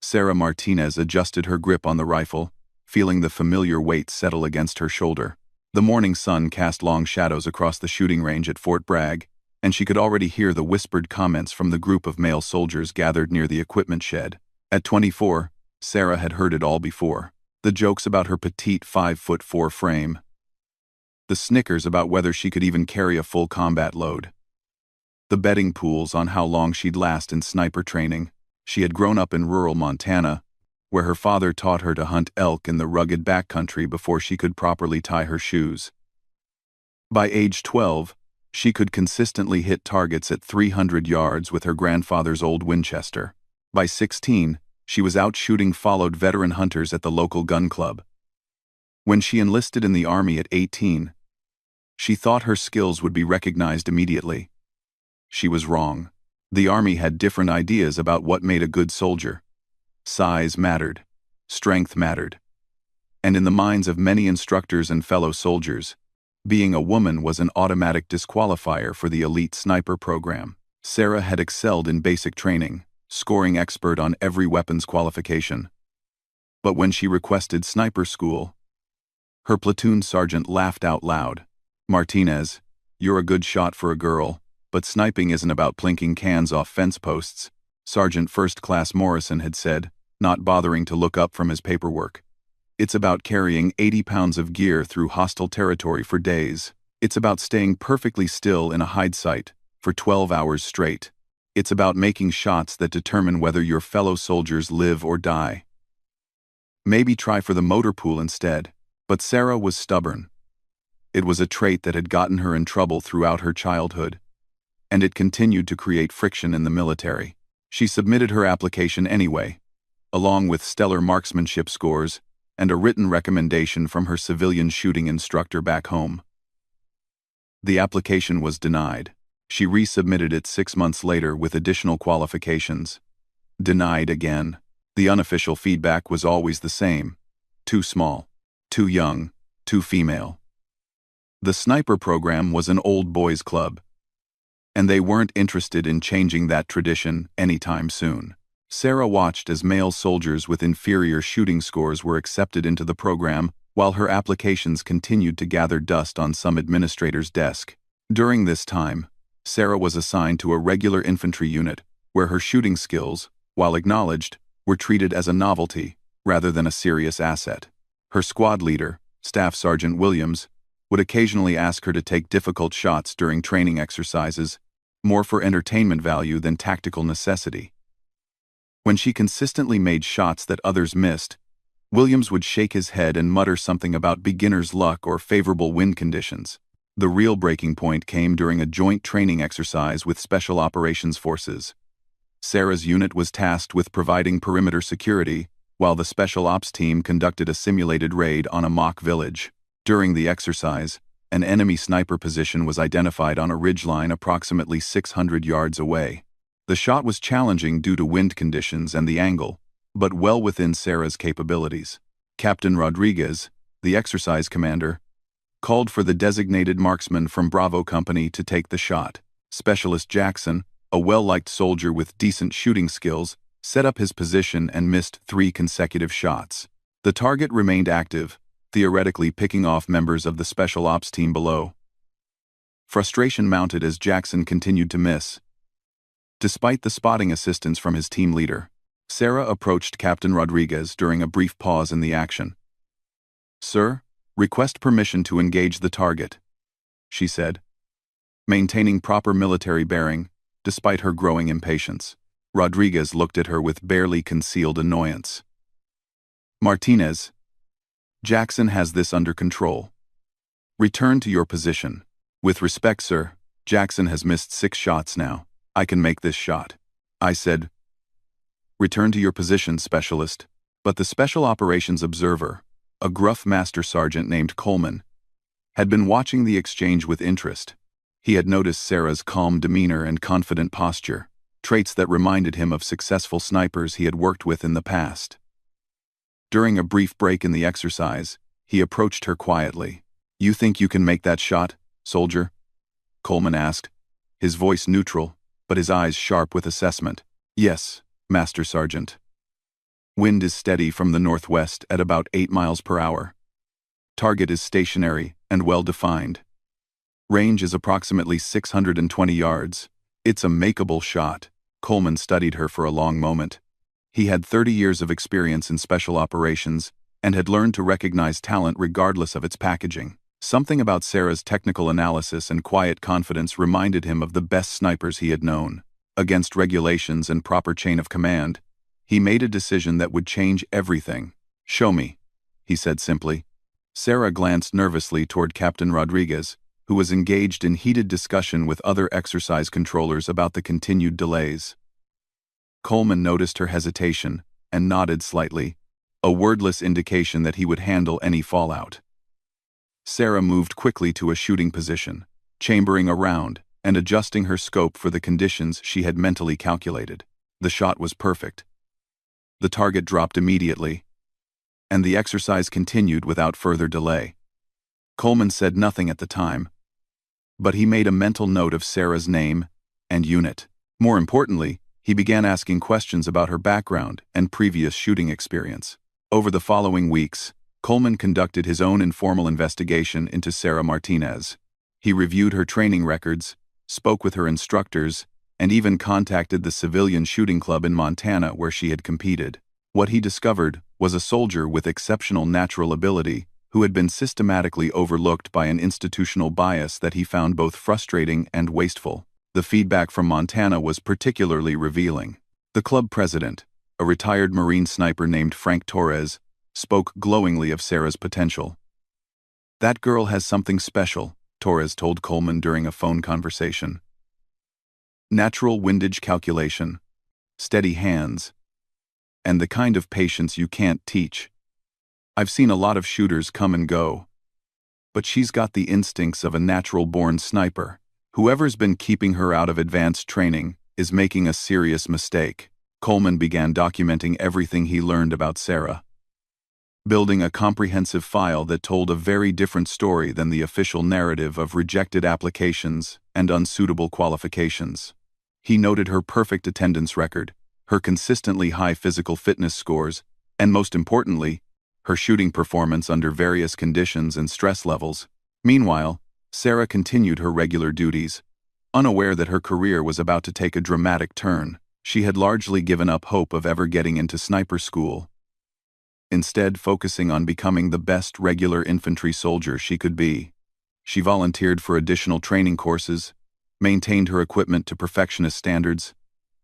Sarah Martinez adjusted her grip on the rifle, feeling the familiar weight settle against her shoulder. The morning sun cast long shadows across the shooting range at Fort Bragg, and she could already hear the whispered comments from the group of male soldiers gathered near the equipment shed. At 24, Sarah had heard it all before. The jokes about her petite 5'4" frame. The snickers about whether she could even carry a full combat load. The betting pools on how long she'd last in sniper training. She had grown up in rural Montana, where her father taught her to hunt elk in the rugged backcountry before she could properly tie her shoes. By age 12, she could consistently hit targets at 300 yards with her grandfather's old Winchester. By 16, she was out shooting followed veteran hunters at the local gun club. When she enlisted in the Army at 18, she thought her skills would be recognized immediately. She was wrong. The Army had different ideas about what made a good soldier. Size mattered. Strength mattered. And in the minds of many instructors and fellow soldiers, being a woman was an automatic disqualifier for the elite sniper program. Sarah had excelled in basic training, scoring expert on every weapons qualification. But when she requested sniper school, her platoon sergeant laughed out loud. "Martinez, you're a good shot for a girl, but sniping isn't about plinking cans off fence posts," Sergeant First Class Morrison had said, not bothering to look up from his paperwork. "It's about carrying 80 pounds of gear through hostile territory for days. It's about staying perfectly still in a hide site for 12 hours straight. It's about making shots that determine whether your fellow soldiers live or die. Maybe try for the motor pool instead." But Sarah was stubborn. It was a trait that had gotten her in trouble throughout her childhood, and it continued to create friction in the military. She submitted her application anyway, along with stellar marksmanship scores and a written recommendation from her civilian shooting instructor back home. The application was denied. She resubmitted it 6 months later with additional qualifications. Denied again. The unofficial feedback was always the same: too small, too young, too female. The sniper program was an old boys club, and they weren't interested in changing that tradition anytime soon. Sarah watched as male soldiers with inferior shooting scores were accepted into the program, while her applications continued to gather dust on some administrator's desk. During this time, Sarah was assigned to a regular infantry unit, where her shooting skills, while acknowledged, were treated as a novelty rather than a serious asset. Her squad leader, Staff Sergeant Williams, would occasionally ask her to take difficult shots during training exercises, more for entertainment value than tactical necessity. When she consistently made shots that others missed, Williams would shake his head and mutter something about beginner's luck or favorable wind conditions. The real breaking point came during a joint training exercise with Special Operations Forces. Sarah's unit was tasked with providing perimeter security, while the Special Ops team conducted a simulated raid on a mock village. During the exercise, an enemy sniper position was identified on a ridgeline approximately 600 yards away. The shot was challenging due to wind conditions and the angle, but well within Sarah's capabilities. Captain Rodriguez, the exercise commander, called for the designated marksman from Bravo Company to take the shot. Specialist Jackson, a well-liked soldier with decent shooting skills, set up his position and missed 3 consecutive shots. The target remained active, theoretically picking off members of the Special Ops team below. Frustration mounted as Jackson continued to miss. Despite the spotting assistance from his team leader, Sarah approached Captain Rodriguez during a brief pause in the action. "Sir, request permission to engage the target," she said, maintaining proper military bearing despite her growing impatience. Rodriguez looked at her with barely concealed annoyance. "Martinez, Jackson has this under control. Return to your position." "With respect, sir, Jackson has missed 6 shots now. I can make this shot." I said, "Return to your position, specialist." But the Special Operations Observer, a gruff master sergeant named Coleman, had been watching the exchange with interest. He had noticed Sarah's calm demeanor and confident posture, traits that reminded him of successful snipers he had worked with in the past. During a brief break in the exercise, he approached her quietly. "You think you can make that shot, soldier?" Coleman asked, his voice neutral, but his eyes sharp with assessment. "Yes, Master Sergeant." Wind is steady from the northwest at about 8 miles per hour. Target is stationary and well-defined. Range is approximately 620 yards. It's a makeable shot. Coleman studied her for a long moment. He had 30 years of experience in special operations and had learned to recognize talent regardless of its packaging. Something about Sarah's technical analysis and quiet confidence reminded him of the best snipers he had known. Against regulations and proper chain of command, he made a decision that would change everything. "Show me," he said simply. Sarah glanced nervously toward Captain Rodriguez, who was engaged in heated discussion with other exercise controllers about the continued delays. Coleman noticed her hesitation and nodded slightly, a wordless indication that he would handle any fallout. Sarah moved quickly to a shooting position, chambering around and adjusting her scope for the conditions she had mentally calculated. The shot was perfect. The target dropped immediately, and the exercise continued without further delay. Coleman said nothing at the time, but he made a mental note of Sarah's name and unit. More importantly, he began asking questions about her background and previous shooting experience. Over the following weeks, Coleman conducted his own informal investigation into Sarah Martinez. He reviewed her training records, spoke with her instructors, and even contacted the civilian shooting club in Montana where she had competed. What he discovered was a soldier with exceptional natural ability who had been systematically overlooked by an institutional bias that he found both frustrating and wasteful. The feedback from Montana was particularly revealing. The club president, a retired Marine sniper named Frank Torres, spoke glowingly of Sarah's potential. "That girl has something special," Torres told Coleman during a phone conversation. "Natural windage calculation, steady hands, and the kind of patience you can't teach. I've seen a lot of shooters come and go, but she's got the instincts of a natural-born sniper. Whoever's been keeping her out of advanced training is making a serious mistake." Coleman began documenting everything he learned about Sarah, building a comprehensive file that told a very different story than the official narrative of rejected applications and unsuitable qualifications. He noted her perfect attendance record, her consistently high physical fitness scores, and most importantly, her shooting performance under various conditions and stress levels. Meanwhile, Sarah continued her regular duties, unaware that her career was about to take a dramatic turn. She had largely given up hope of ever getting into sniper school, instead focusing on becoming the best regular infantry soldier she could be. She volunteered for additional training courses, maintained her equipment to perfectionist standards,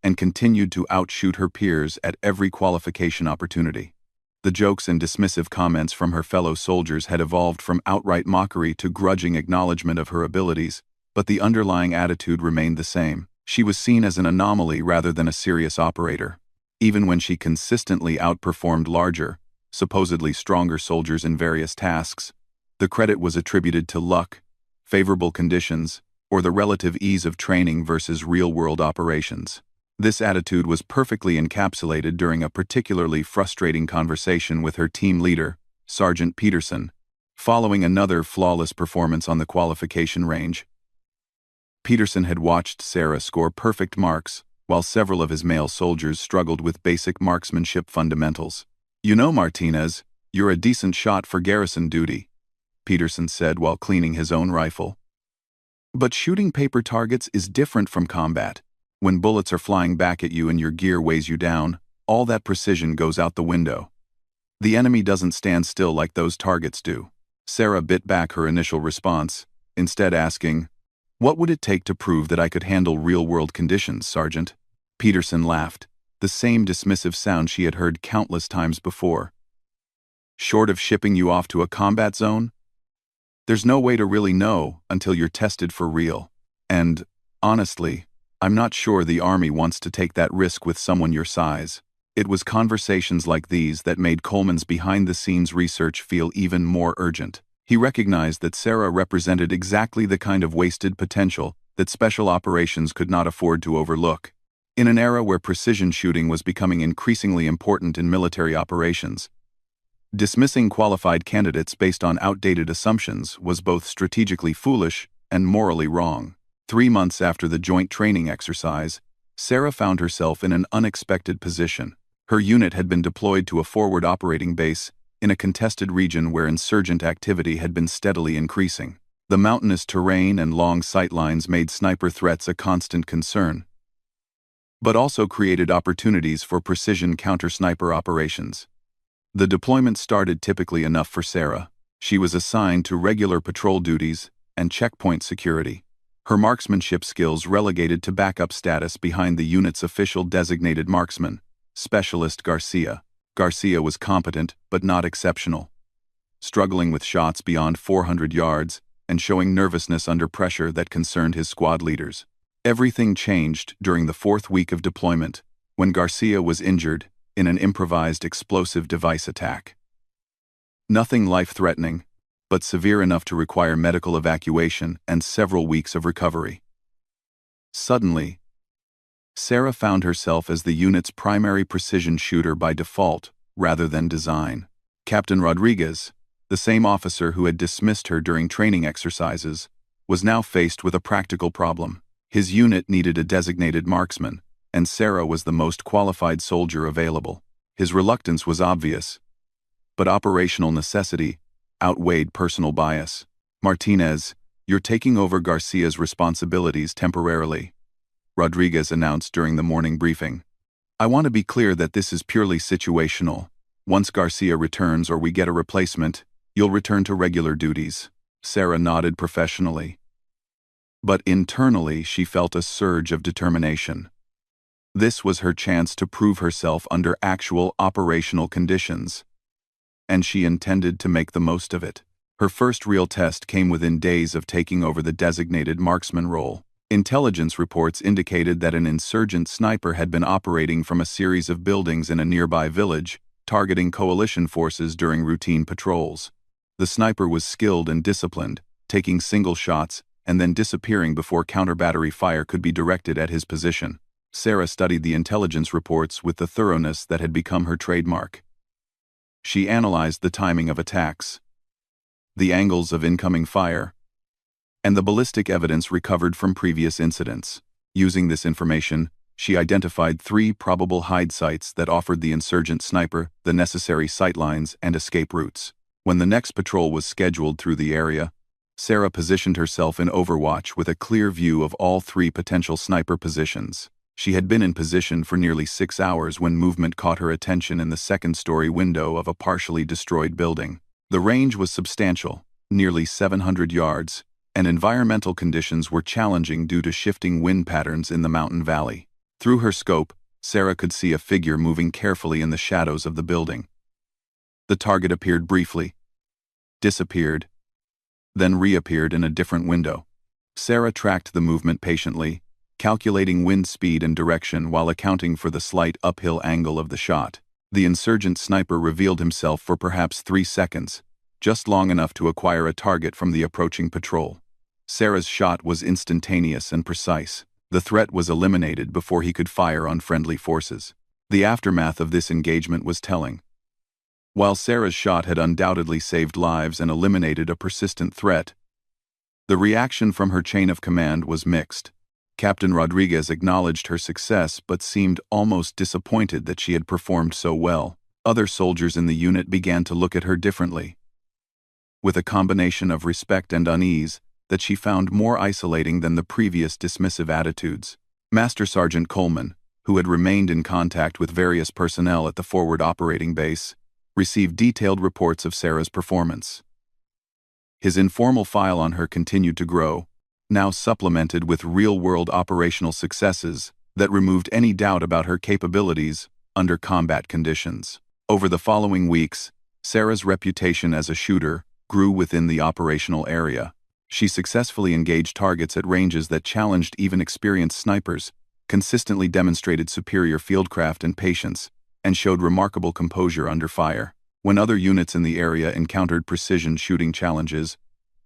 and continued to outshoot her peers at every qualification opportunity. The jokes and dismissive comments from her fellow soldiers had evolved from outright mockery to grudging acknowledgement of her abilities, but the underlying attitude remained the same. She was seen as an anomaly rather than a serious operator. Even when she consistently outperformed larger, supposedly stronger soldiers in various tasks, the credit was attributed to luck, favorable conditions, or the relative ease of training versus real-world operations. This attitude was perfectly encapsulated during a particularly frustrating conversation with her team leader, Sergeant Peterson, following another flawless performance on the qualification range. Peterson had watched Sarah score perfect marks, while several of his male soldiers struggled with basic marksmanship fundamentals. "You know, Martinez, you're a decent shot for garrison duty," Peterson said while cleaning his own rifle. "But shooting paper targets is different from combat. When bullets are flying back at you and your gear weighs you down, all that precision goes out the window. The enemy doesn't stand still like those targets do." Sarah bit back her initial response, instead asking, "What would it take to prove that I could handle real-world conditions, Sergeant?" Peterson laughed, the same dismissive sound she had heard countless times before. "Short of shipping you off to a combat zone? There's no way to really know until you're tested for real. And, honestly, I'm not sure the Army wants to take that risk with someone your size." It was conversations like these that made Coleman's behind-the-scenes research feel even more urgent. He recognized that Sarah represented exactly the kind of wasted potential that special operations could not afford to overlook. In an era where precision shooting was becoming increasingly important in military operations, dismissing qualified candidates based on outdated assumptions was both strategically foolish and morally wrong. 3 months after the joint training exercise, Sarah found herself in an unexpected position. Her unit had been deployed to a forward operating base in a contested region where insurgent activity had been steadily increasing. The mountainous terrain and long sightlines made sniper threats a constant concern, but also created opportunities for precision counter-sniper operations. The deployment started typically enough for Sarah. She was assigned to regular patrol duties and checkpoint security. Her marksmanship skills relegated to backup status behind the unit's official designated marksman, Specialist Garcia. Garcia was competent but not exceptional, struggling with shots beyond 400 yards and showing nervousness under pressure that concerned his squad leaders. Everything changed during the 4th week of deployment, when Garcia was injured in an improvised explosive device attack. Nothing life-threatening, but severe enough to require medical evacuation and several weeks of recovery. Suddenly, Sarah found herself as the unit's primary precision shooter by default rather than design. Captain Rodriguez, the same officer who had dismissed her during training exercises, was now faced with a practical problem. His unit needed a designated marksman, and Sarah was the most qualified soldier available. His reluctance was obvious, but operational necessity outweighed personal bias. "Martinez, you're taking over Garcia's responsibilities temporarily," Rodriguez announced during the morning briefing. "I want to be clear that this is purely situational. Once Garcia returns or we get a replacement, you'll return to regular duties." Sarah nodded professionally, but internally she felt a surge of determination. This was her chance to prove herself under actual operational conditions, and she intended to make the most of it. Her first real test came within days of taking over the designated marksman role. Intelligence reports indicated that an insurgent sniper had been operating from a series of buildings in a nearby village, targeting coalition forces during routine patrols. The sniper was skilled and disciplined, taking single shots and then disappearing before counter-battery fire could be directed at his position. Sarah studied the intelligence reports with the thoroughness that had become her trademark. She analyzed the timing of attacks, the angles of incoming fire, and the ballistic evidence recovered from previous incidents. Using this information, she identified 3 probable hide sites that offered the insurgent sniper the necessary sightlines and escape routes. When the next patrol was scheduled through the area, Sarah positioned herself in overwatch with a clear view of all 3 potential sniper positions. She had been in position for nearly 6 hours when movement caught her attention in the 2nd-story window of a partially destroyed building. The range was substantial, nearly 700 yards, and environmental conditions were challenging due to shifting wind patterns in the mountain valley. Through her scope, Sarah could see a figure moving carefully in the shadows of the building. The target appeared briefly, disappeared, then reappeared in a different window. Sarah tracked the movement patiently, calculating wind speed and direction while accounting for the slight uphill angle of the shot. The insurgent sniper revealed himself for perhaps 3 seconds, just long enough to acquire a target from the approaching patrol. Sarah's shot was instantaneous and precise. The threat was eliminated before he could fire on friendly forces. The aftermath of this engagement was telling. While Sarah's shot had undoubtedly saved lives and eliminated a persistent threat, the reaction from her chain of command was mixed. Captain Rodriguez acknowledged her success but seemed almost disappointed that she had performed so well. Other soldiers in the unit began to look at her differently, with a combination of respect and unease that she found more isolating than the previous dismissive attitudes. Master Sergeant Coleman, who had remained in contact with various personnel at the forward operating base, received detailed reports of Sarah's performance. His informal file on her continued to grow, now supplemented with real-world operational successes that removed any doubt about her capabilities under combat conditions. Over the following weeks, Sarah's reputation as a shooter grew within the operational area. She successfully engaged targets at ranges that challenged even experienced snipers, consistently demonstrated superior fieldcraft and patience, and showed remarkable composure under fire. When other units in the area encountered precision shooting challenges,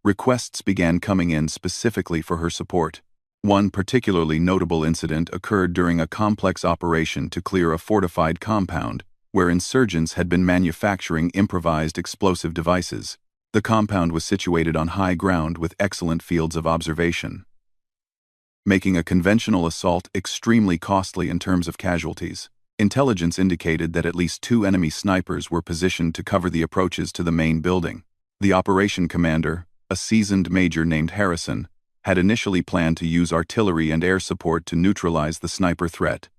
requests began coming in specifically for her support. One particularly notable incident occurred during a complex operation to clear a fortified compound, where insurgents had been manufacturing improvised explosive devices. The compound was situated on high ground with excellent fields of observation, making a conventional assault extremely costly in terms of casualties. Intelligence indicated that at least 2 enemy snipers were positioned to cover the approaches to the main building. The operation commander, a seasoned major named Harrison, had initially planned to use artillery and air support to neutralize the sniper threat.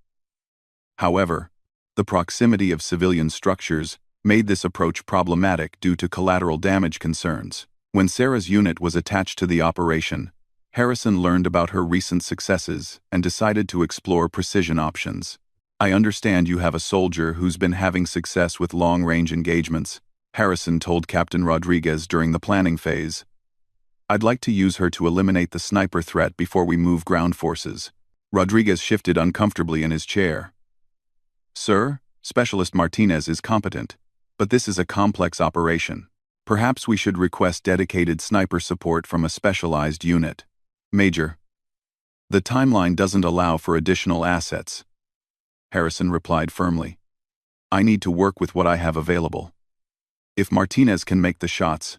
However, the proximity of civilian structures made this approach problematic due to collateral damage concerns. When Sarah's unit was attached to the operation, Harrison learned about her recent successes and decided to explore precision options. "I understand you have a soldier who's been having success with long-range engagements," Harrison told Captain Rodriguez during the planning phase. "I'd like to use her to eliminate the sniper threat before we move ground forces." Rodriguez shifted uncomfortably in his chair. "Sir, Specialist Martinez is competent, but this is a complex operation. Perhaps we should request dedicated sniper support from a specialized unit." "Major, the timeline doesn't allow for additional assets," Harrison replied firmly. "I need to work with what I have available. If Martinez can make the shots,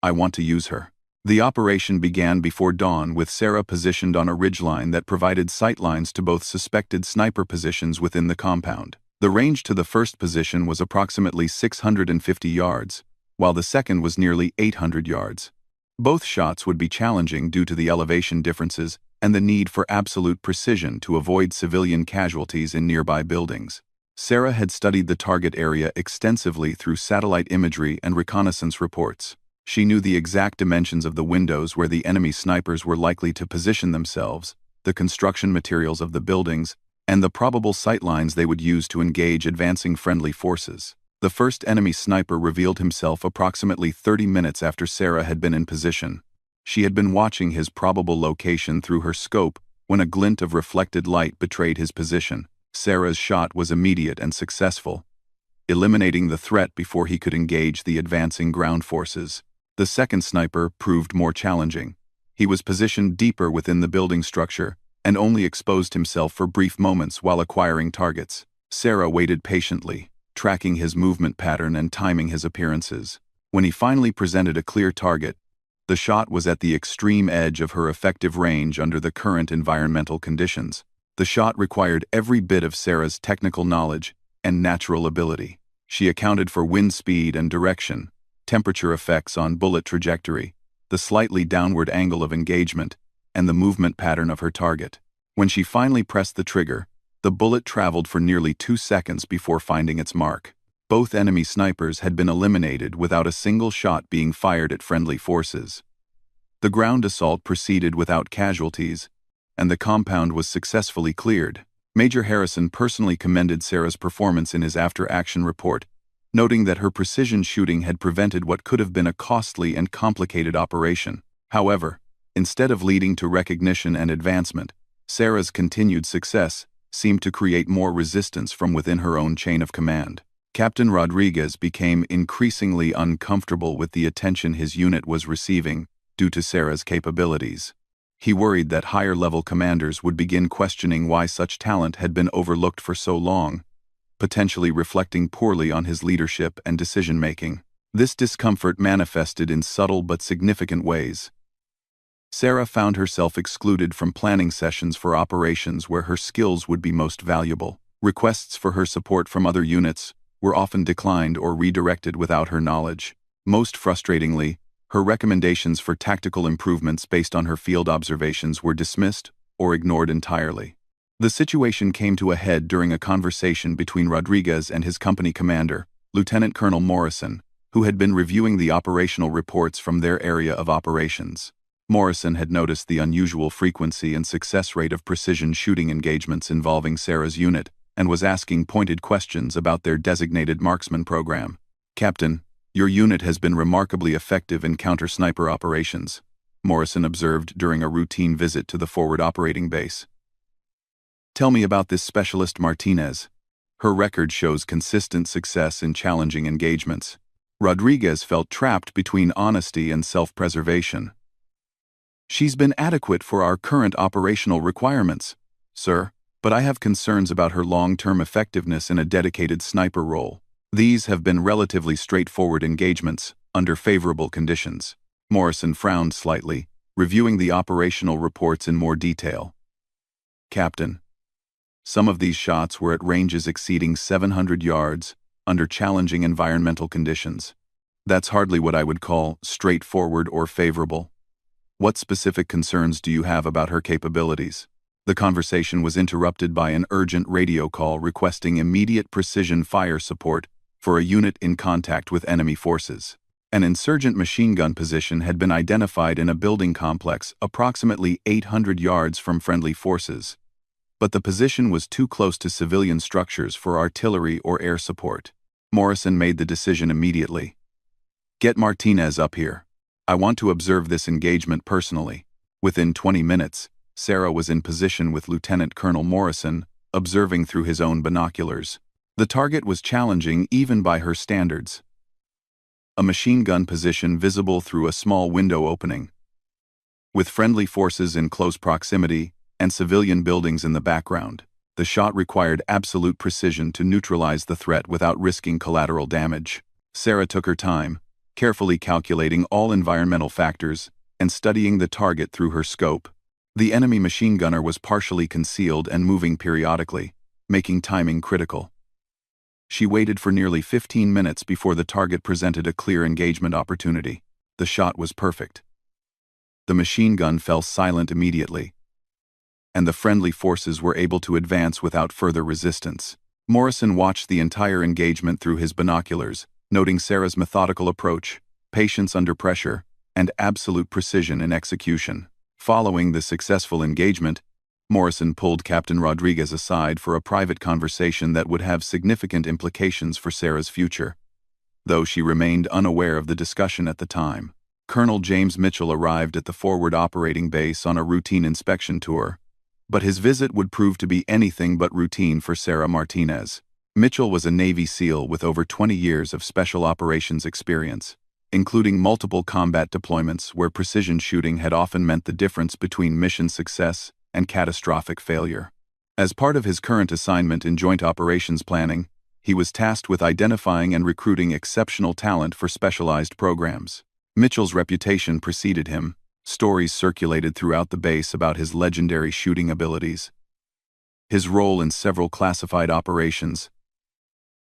I want to use her." The operation began before dawn with Sarah positioned on a ridgeline that provided sightlines to both suspected sniper positions within the compound. The range to the first position was approximately 650 yards, while the second was nearly 800 yards. Both shots would be challenging due to the elevation differences and the need for absolute precision to avoid civilian casualties in nearby buildings. Sarah had studied the target area extensively through satellite imagery and reconnaissance reports. She knew the exact dimensions of the windows where the enemy snipers were likely to position themselves, the construction materials of the buildings, and the probable sightlines they would use to engage advancing friendly forces. The first enemy sniper revealed himself approximately 30 minutes after Sarah had been in position. She had been watching his probable location through her scope when a glint of reflected light betrayed his position. Sarah's shot was immediate and successful, eliminating the threat before he could engage the advancing ground forces. The second sniper proved more challenging. He was positioned deeper within the building structure and only exposed himself for brief moments while acquiring targets. Sarah waited patiently, tracking his movement pattern and timing his appearances. When he finally presented a clear target, the shot was at the extreme edge of her effective range under the current environmental conditions. The shot required every bit of Sarah's technical knowledge and natural ability. She accounted for wind speed and direction, temperature effects on bullet trajectory, the slightly downward angle of engagement, and the movement pattern of her target. When she finally pressed the trigger, the bullet traveled for nearly 2 seconds before finding its mark. Both enemy snipers had been eliminated without a single shot being fired at friendly forces. The ground assault proceeded without casualties, and the compound was successfully cleared. Major Harrison personally commended Sarah's performance in his after-action report, noting that her precision shooting had prevented what could have been a costly and complicated operation. However, instead of leading to recognition and advancement, Sarah's continued success seemed to create more resistance from within her own chain of command. Captain Rodriguez became increasingly uncomfortable with the attention his unit was receiving due to Sarah's capabilities. He worried that higher-level commanders would begin questioning why such talent had been overlooked for so long, potentially reflecting poorly on his leadership and decision-making. This discomfort manifested in subtle but significant ways. Sarah found herself excluded from planning sessions for operations where her skills would be most valuable. Requests for her support from other units were often declined or redirected without her knowledge. Most frustratingly, her recommendations for tactical improvements based on her field observations were dismissed or ignored entirely. The situation came to a head during a conversation between Rodriguez and his company commander, Lieutenant Colonel Morrison, who had been reviewing the operational reports from their area of operations. Morrison had noticed the unusual frequency and success rate of precision shooting engagements involving Sarah's unit and was asking pointed questions about their designated marksman program. "Captain, your unit has been remarkably effective in counter-sniper operations," Morrison observed during a routine visit to the forward operating base. "Tell me about this specialist Martinez. Her record shows consistent success in challenging engagements." Rodriguez felt trapped between honesty and self-preservation. "She's been adequate for our current operational requirements, sir, but I have concerns about her long-term effectiveness in a dedicated sniper role. These have been relatively straightforward engagements, under favorable conditions." Morrison frowned slightly, reviewing the operational reports in more detail. "Captain, Some of these shots were at ranges exceeding 700 yards, under challenging environmental conditions. That's hardly what I would call straightforward or favorable. What specific concerns do you have about her capabilities? The conversation was interrupted by an urgent radio call requesting immediate precision fire support for a unit in contact with enemy forces. An insurgent machine gun position had been identified in a building complex approximately 800 yards from friendly forces, but the position was too close to civilian structures for artillery or air support. Morrison made the decision immediately. Get Martinez up here. I want to observe this engagement personally. Within 20 minutes, Sarah was in position with Lieutenant Colonel Morrison, observing through his own binoculars. The target was challenging even by her standards. A machine gun position visible through a small window opening. With friendly forces in close proximity and civilian buildings in the background, the shot required absolute precision to neutralize the threat without risking collateral damage. Sarah took her time, carefully calculating all environmental factors and studying the target through her scope. The enemy machine gunner was partially concealed and moving periodically, making timing critical. She waited for nearly 15 minutes before the target presented a clear engagement opportunity. The shot was perfect. The machine gun fell silent immediately, and the friendly forces were able to advance without further resistance. Morrison watched the entire engagement through his binoculars, noting Sarah's methodical approach, patience under pressure, and absolute precision in execution. Following the successful engagement, Morrison pulled Captain Rodriguez aside for a private conversation that would have significant implications for Sarah's future, though she remained unaware of the discussion at the time. Colonel James Mitchell arrived at the forward operating base on a routine inspection tour, but his visit would prove to be anything but routine for Sarah Martinez. Mitchell was a Navy SEAL with over 20 years of special operations experience, including multiple combat deployments where precision shooting had often meant the difference between mission success and catastrophic failure. As part of his current assignment in Joint Operations Planning, he was tasked with identifying and recruiting exceptional talent for specialized programs. Mitchell's reputation preceded him. Stories circulated throughout the base about his legendary shooting abilities, his role in several classified operations,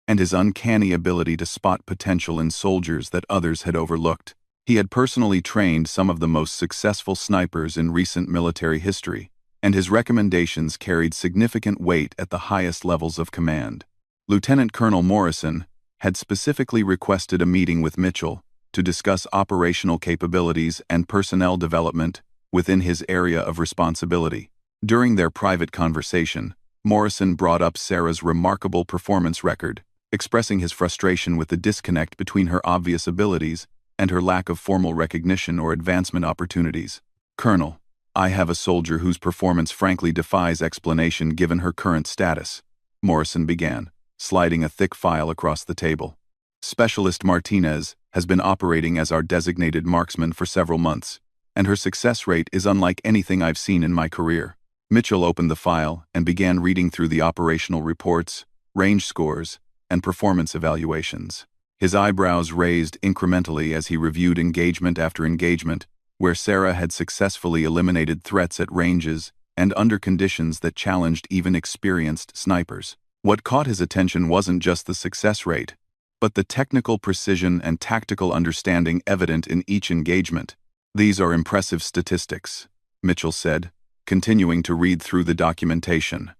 and his uncanny ability to spot potential in soldiers that others had overlooked. He had personally trained some of the most successful snipers in recent military history, and his recommendations carried significant weight at the highest levels of command. Lieutenant Colonel Morrison had specifically requested a meeting with Mitchell to discuss operational capabilities and personnel development within his area of responsibility. During their private conversation, Morrison brought up Sarah's remarkable performance record, expressing his frustration with the disconnect between her obvious abilities and her lack of formal recognition or advancement opportunities. Colonel, I have a soldier whose performance frankly defies explanation given her current status, Morrison began, sliding a thick file across the table. Specialist Martinez has been operating as our designated marksman for several months, and her success rate is unlike anything I've seen in my career. Mitchell opened the file and began reading through the operational reports, range scores, and performance evaluations. His eyebrows raised incrementally as he reviewed engagement after engagement, where Sarah had successfully eliminated threats at ranges and under conditions that challenged even experienced snipers. What caught his attention wasn't just the success rate, but the technical precision and tactical understanding evident in each engagement. These are impressive statistics, Mitchell said, continuing to read through the documentation.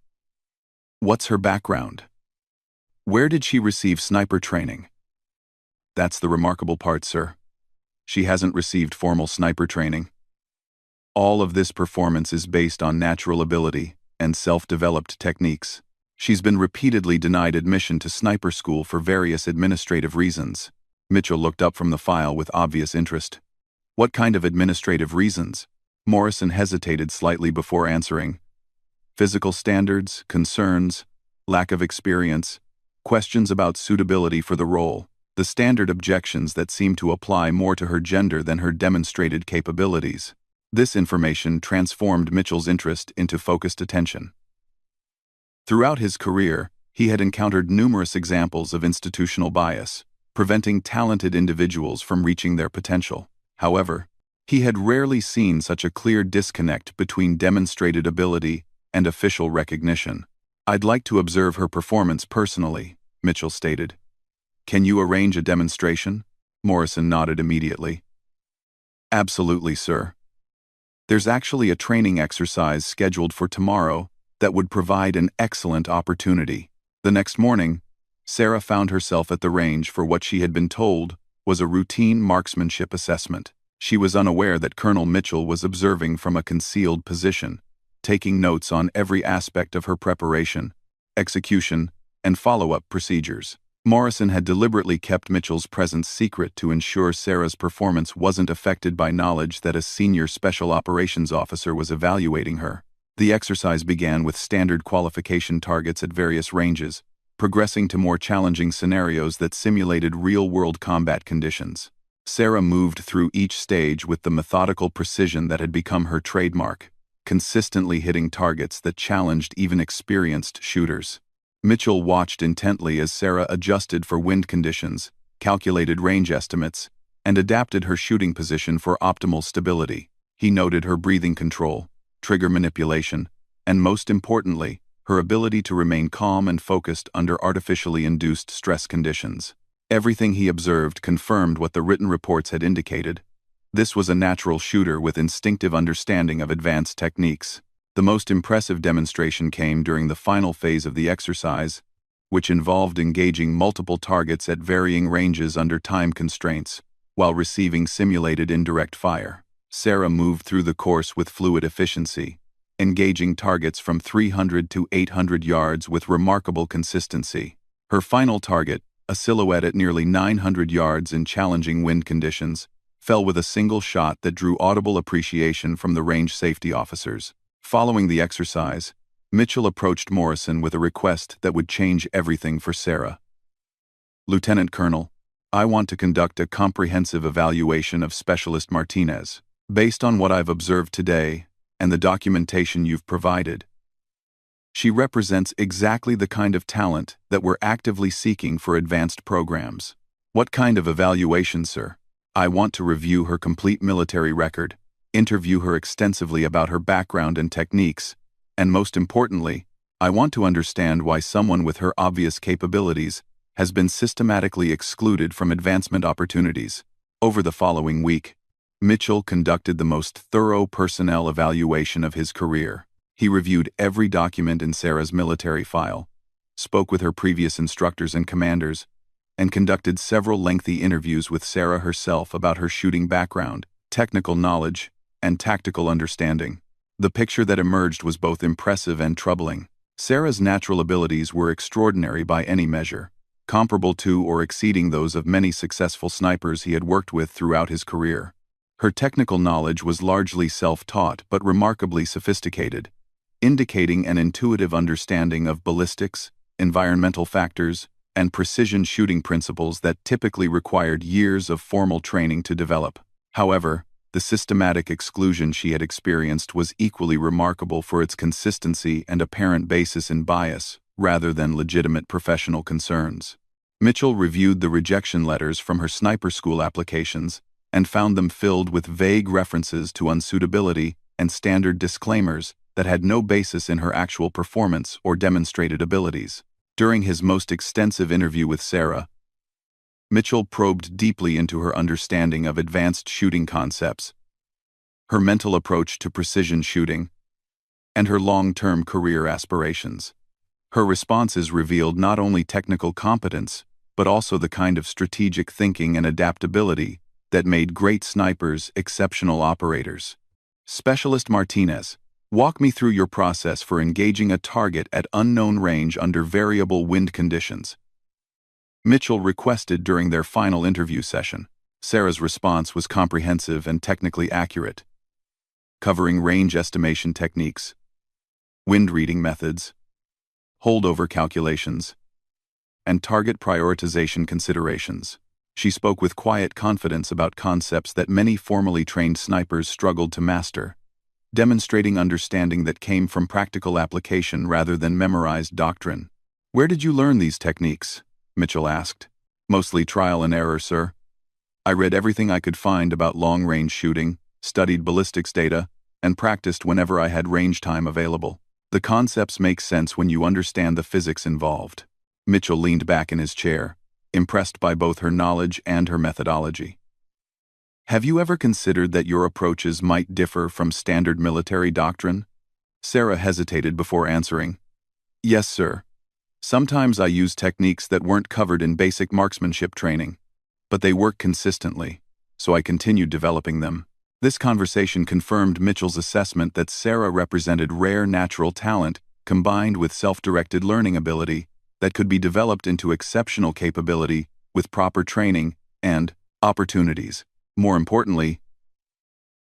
What's her background? Where did she receive sniper training? That's the remarkable part, sir. She hasn't received formal sniper training. All of this performance is based on natural ability and self-developed techniques. She's been repeatedly denied admission to sniper school for various administrative reasons. Mitchell looked up from the file with obvious interest. What kind of administrative reasons? Morrison hesitated slightly before answering. Physical standards, concerns, lack of experience, questions about suitability for the role, the standard objections that seem to apply more to her gender than her demonstrated capabilities. This information transformed Mitchell's interest into focused attention. Throughout his career, he had encountered numerous examples of institutional bias, preventing talented individuals from reaching their potential. However, he had rarely seen such a clear disconnect between demonstrated ability and official recognition. "I'd like to observe her performance personally," Mitchell stated. "Can you arrange a demonstration?" Morrison nodded immediately. "Absolutely, sir. There's actually a training exercise scheduled for tomorrow that would provide an excellent opportunity." The next morning, Sarah found herself at the range for what she had been told was a routine marksmanship assessment. She was unaware that Colonel Mitchell was observing from a concealed position, taking notes on every aspect of her preparation, execution, and follow-up procedures. Morrison had deliberately kept Mitchell's presence secret to ensure Sarah's performance wasn't affected by knowledge that a senior special operations officer was evaluating her. The exercise began with standard qualification targets at various ranges, progressing to more challenging scenarios that simulated real-world combat conditions. Sarah moved through each stage with the methodical precision that had become her trademark, consistently hitting targets that challenged even experienced shooters. Mitchell watched intently as Sarah adjusted for wind conditions, calculated range estimates, and adapted her shooting position for optimal stability. He noted her breathing control, trigger manipulation, and most importantly, her ability to remain calm and focused under artificially induced stress conditions. Everything he observed confirmed what the written reports had indicated. This was a natural shooter with instinctive understanding of advanced techniques. The most impressive demonstration came during the final phase of the exercise, which involved engaging multiple targets at varying ranges under time constraints, while receiving simulated indirect fire. Sarah moved through the course with fluid efficiency, engaging targets from 300 to 800 yards with remarkable consistency. Her final target, a silhouette at nearly 900 yards in challenging wind conditions, fell with a single shot that drew audible appreciation from the range safety officers. Following the exercise, Mitchell approached Morrison with a request that would change everything for Sarah. "Lieutenant Colonel, I want to conduct a comprehensive evaluation of Specialist Martinez. Based on what I've observed today and the documentation you've provided, she represents exactly the kind of talent that we're actively seeking for advanced programs." "What kind of evaluation, sir?" "I want to review her complete military record, interview her extensively about her background and techniques, and most importantly, I want to understand why someone with her obvious capabilities has been systematically excluded from advancement opportunities." Over the following week, Mitchell conducted the most thorough personnel evaluation of his career. He reviewed every document in Sarah's military file, spoke with her previous instructors and commanders, and conducted several lengthy interviews with Sarah herself about her shooting background, technical knowledge, and tactical understanding. The picture that emerged was both impressive and troubling. Sarah's natural abilities were extraordinary by any measure, comparable to or exceeding those of many successful snipers he had worked with throughout his career. Her technical knowledge was largely self-taught but remarkably sophisticated, indicating an intuitive understanding of ballistics, environmental factors, and precision shooting principles that typically required years of formal training to develop. However, the systematic exclusion she had experienced was equally remarkable for its consistency and apparent basis in bias, rather than legitimate professional concerns. Mitchell reviewed the rejection letters from her sniper school applications and found them filled with vague references to unsuitability and standard disclaimers that had no basis in her actual performance or demonstrated abilities. During his most extensive interview with Sarah, Mitchell probed deeply into her understanding of advanced shooting concepts, her mental approach to precision shooting, and her long-term career aspirations. Her responses revealed not only technical competence, but also the kind of strategic thinking and adaptability that made great snipers exceptional operators. "Specialist Martinez, walk me through your process for engaging a target at unknown range under variable wind conditions," Mitchell requested during their final interview session. Sarah's response was comprehensive and technically accurate, covering range estimation techniques, wind reading methods, holdover calculations, and target prioritization considerations. She spoke with quiet confidence about concepts that many formally trained snipers struggled to master, demonstrating understanding that came from practical application rather than memorized doctrine. "Where did you learn these techniques?" Mitchell asked. "Mostly trial and error, sir. I read everything I could find about long-range shooting, studied ballistics data, and practiced whenever I had range time available." The concepts make sense when you understand the physics involved. Mitchell leaned back in his chair, impressed by both her knowledge and her methodology. Have you ever considered that your approaches might differ from standard military doctrine? Sarah hesitated before answering. Yes, sir. Sometimes I use techniques that weren't covered in basic marksmanship training, but they work consistently, so I continued developing them. This conversation confirmed Mitchell's assessment that Sarah represented rare natural talent combined with self-directed learning ability that could be developed into exceptional capability with proper training and opportunities. More importantly,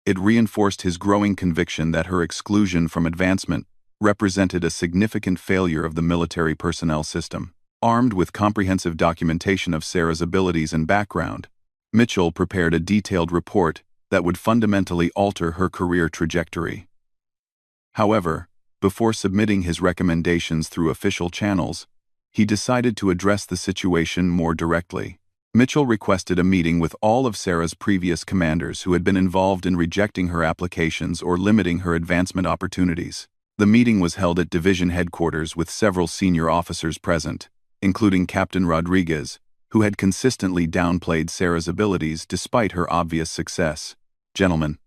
it reinforced his growing conviction that her exclusion from advancement represented a significant failure of the military personnel system. Armed with comprehensive documentation of Sarah's abilities and background, Mitchell prepared a detailed report that would fundamentally alter her career trajectory. However, before submitting his recommendations through official channels, he decided to address the situation more directly. Mitchell requested a meeting with all of Sarah's previous commanders who had been involved in rejecting her applications or limiting her advancement opportunities. The meeting was held at division headquarters with several senior officers present, including Captain Rodriguez, who had consistently downplayed Sarah's abilities despite her obvious success. Gentlemen,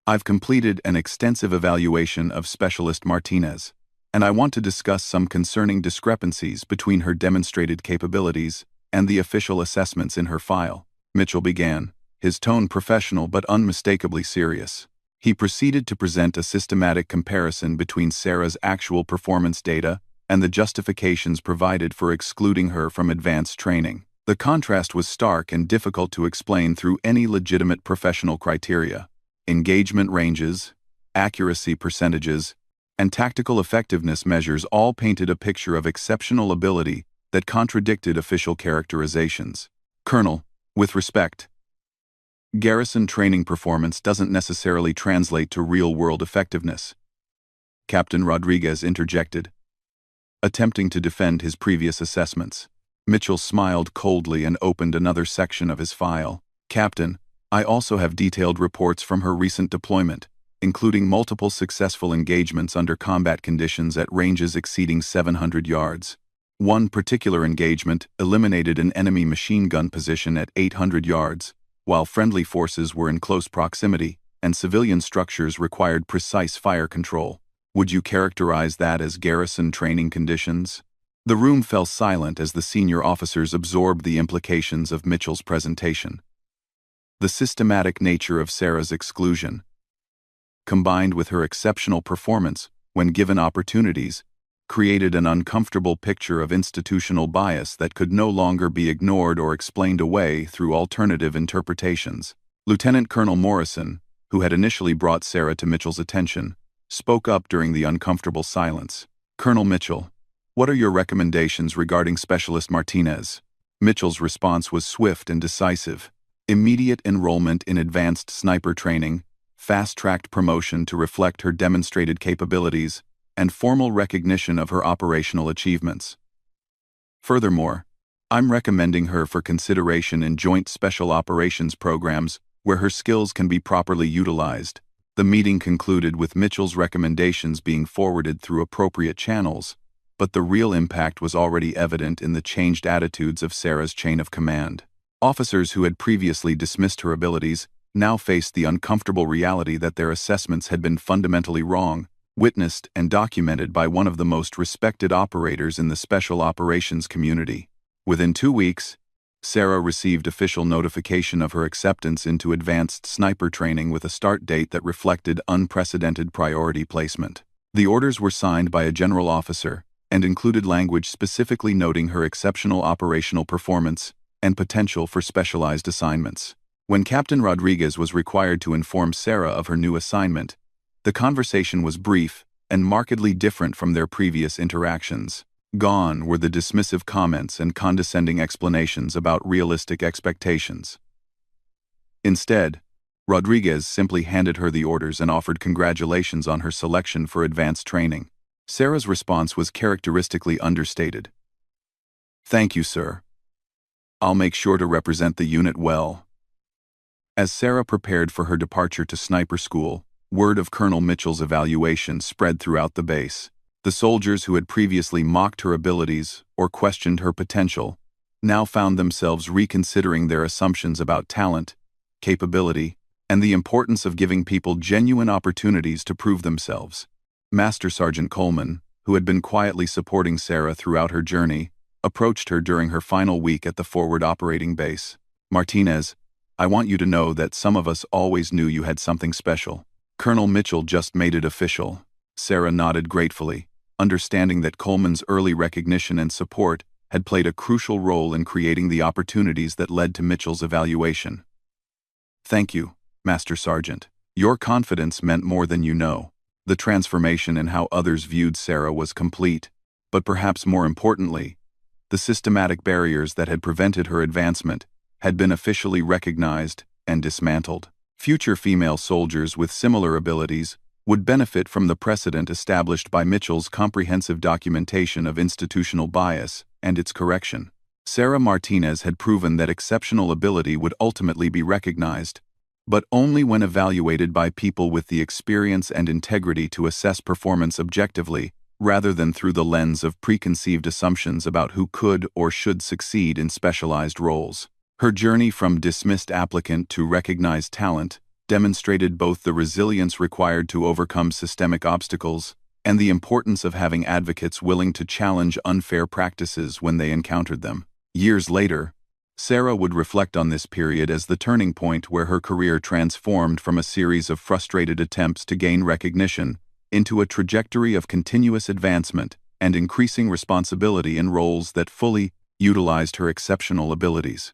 I've completed an extensive evaluation of Specialist Martinez, and I want to discuss some concerning discrepancies between her demonstrated capabilities and the official assessments in her file. Mitchell began, his tone professional but unmistakably serious. He proceeded to present a systematic comparison between Sarah's actual performance data and the justifications provided for excluding her from advanced training. The contrast was stark and difficult to explain through any legitimate professional criteria. Engagement ranges, accuracy percentages, and tactical effectiveness measures all painted a picture of exceptional ability that contradicted official characterizations. Colonel, with respect, garrison training performance doesn't necessarily translate to real-world effectiveness. Captain Rodriguez interjected, attempting to defend his previous assessments. Mitchell smiled coldly and opened another section of his file. Captain, I also have detailed reports from her recent deployment, including multiple successful engagements under combat conditions at ranges exceeding 700 yards. One particular engagement eliminated an enemy machine gun position at 800 yards, while friendly forces were in close proximity and civilian structures required precise fire control. Would you characterize that as garrison training conditions? The room fell silent as the senior officers absorbed the implications of Mitchell's presentation. The systematic nature of Sarah's exclusion, combined with her exceptional performance when given opportunities, created an uncomfortable picture of institutional bias that could no longer be ignored or explained away through alternative interpretations. Lieutenant Colonel Morrison, who had initially brought Sarah to Mitchell's attention, spoke up during the uncomfortable silence. Colonel Mitchell, what are your recommendations regarding Specialist Martinez? Mitchell's response was swift and decisive. Immediate enrollment in advanced sniper training, fast-tracked promotion to reflect her demonstrated capabilities, and formal recognition of her operational achievements. Furthermore, I'm recommending her for consideration in joint special operations programs where her skills can be properly utilized. The meeting concluded with Mitchell's recommendations being forwarded through appropriate channels, but the real impact was already evident in the changed attitudes of Sarah's chain of command. Officers who had previously dismissed her abilities now faced the uncomfortable reality that their assessments had been fundamentally wrong, witnessed and documented by one of the most respected operators in the special operations community. Within 2 weeks, Sarah received official notification of her acceptance into advanced sniper training with a start date that reflected unprecedented priority placement. The orders were signed by a general officer and included language specifically noting her exceptional operational performance and potential for specialized assignments. When Captain Rodriguez was required to inform Sarah of her new assignment, the conversation was brief and markedly different from their previous interactions. Gone were the dismissive comments and condescending explanations about realistic expectations. Instead, Rodriguez simply handed her the orders and offered congratulations on her selection for advanced training. Sarah's response was characteristically understated. Thank you, sir. I'll make sure to represent the unit well. As Sarah prepared for her departure to sniper school, word of Colonel Mitchell's evaluation spread throughout the base. The soldiers who had previously mocked her abilities or questioned her potential now found themselves reconsidering their assumptions about talent, capability, and the importance of giving people genuine opportunities to prove themselves. Master Sergeant Coleman, who had been quietly supporting Sarah throughout her journey, approached her during her final week at the forward operating base. "Martinez, I want you to know that some of us always knew you had something special. Colonel Mitchell just made it official." Sarah nodded gratefully, understanding that Coleman's early recognition and support had played a crucial role in creating the opportunities that led to Mitchell's evaluation. "Thank you, Master Sergeant. Your confidence meant more than you know." The transformation in how others viewed Sarah was complete, but perhaps more importantly, the systematic barriers that had prevented her advancement had been officially recognized and dismantled. Future female soldiers with similar abilities would benefit from the precedent established by Mitchell's comprehensive documentation of institutional bias and its correction. Sarah Martinez had proven that exceptional ability would ultimately be recognized, but only when evaluated by people with the experience and integrity to assess performance objectively, rather than through the lens of preconceived assumptions about who could or should succeed in specialized roles. Her journey from dismissed applicant to recognized talent demonstrated both the resilience required to overcome systemic obstacles and the importance of having advocates willing to challenge unfair practices when they encountered them. Years later, Sarah would reflect on this period as the turning point where her career transformed from a series of frustrated attempts to gain recognition into a trajectory of continuous advancement and increasing responsibility in roles that fully utilized her exceptional abilities.